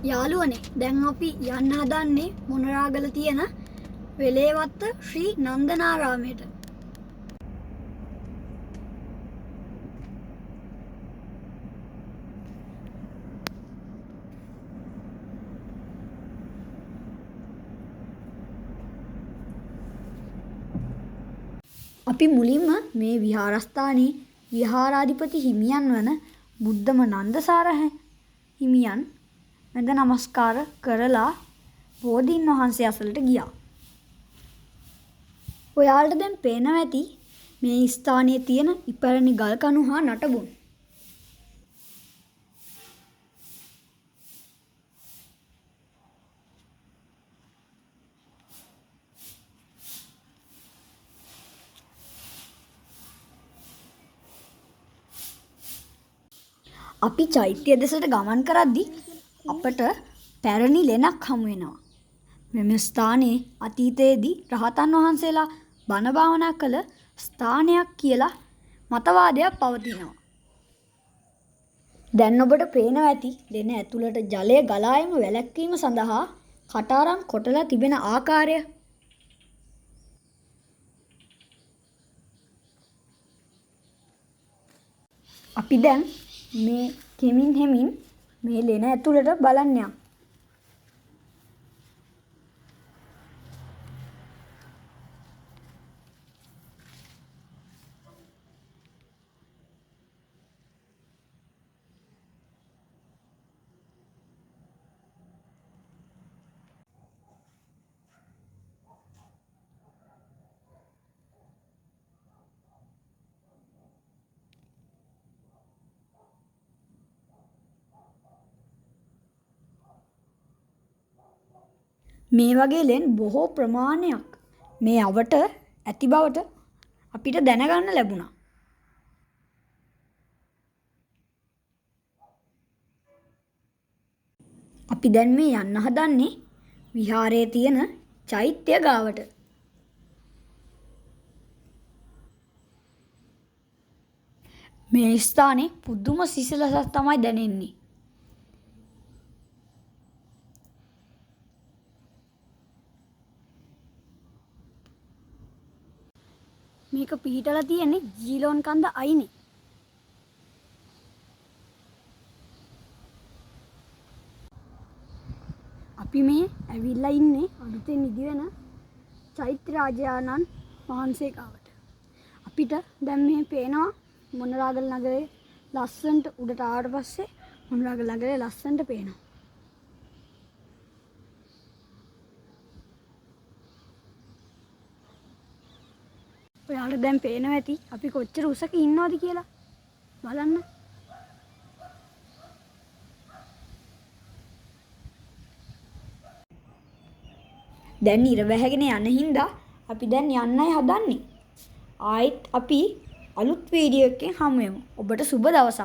යාළුවනේ දැන් අපි යන්න හදන්නේ මොනරාගල තියෙන වෙලේවත්ත ශ්‍රී නන්දනාරාමයට. අපි මුලින්ම මේ විහාරස්ථානයේ විහාරාධිපති හිමියන් වන බුද්ධම නන්දසාර හිමියන් වැඳ නමස්කාර කරලා බෝධීන් වහන්සේ අසලට ගියා. ඔයාලට දැන් පේනවා ඇති මේ ස්ථානයේ තියෙන ඉපැරණි ගල් කණු හා නටබුන්. අපි චෛත්‍ය දෙසට ගමන් කරද්දී අපට පැරණි ලෙනක් හමු වෙනවා. මෙම ස්ථානයේ අතීතයේදී රහතන් වහන්සේලා බණ භාවනා කළ ස්ථානයක් කියලා මතවාදයක් පවතිනවා. දැන් ඔබට පේනවා ඇති ලෙන ඇතුළට ජලය ගලා යාම වැළැක්වීම සඳහා කටාරම් කොටලා තිබෙන ආකාරය. අපි දැන් මේ කෙමින් හෙමින් මේ ලෙන ඇතුළට බලන්න යමු. මේ වගේ ලෙන් බොහෝ ප්‍රමාණයක් මේ අවට ඇති බවට අපිට දැනගන්න ලැබුණා. අපි දැන් මේ යන්න හදන්නේ විහාරයේ තියෙන චෛත්‍ය ගාවට. මේ ස්ථානේ පුදුම සිසිලසක් තමයි දැනෙන්නේ. මේක පිහිටලා තියෙන්නේ ජීලෝන් කන්ද අයිනේ. අපි මේ ඇවිල්ලා ඉන්නේ අලුතෙන් ඉදි වෙන චෛත්‍ය රාජානන් වහන්සේ ගාවට. අපිට දැන් මේ පේනවා මොනරාගල නගරේ ලස්සනට උඩට ආවට පස්සේ මොනරාගල නගරේ ලස්සනට පේනවා. ඔයාලට දැන් පේනවා ඇති අපි කොච්චර උසක ඉන්නවද කියලා. බලන්න. දැන් ඉර වැහැගෙන යන හින්දා අපි දැන් යන්නයි හදන්නේ. ආයෙත් අපි අලුත් වීඩියෝ එකකින් හමු වෙමු. ඔබට සුබ දවසක්.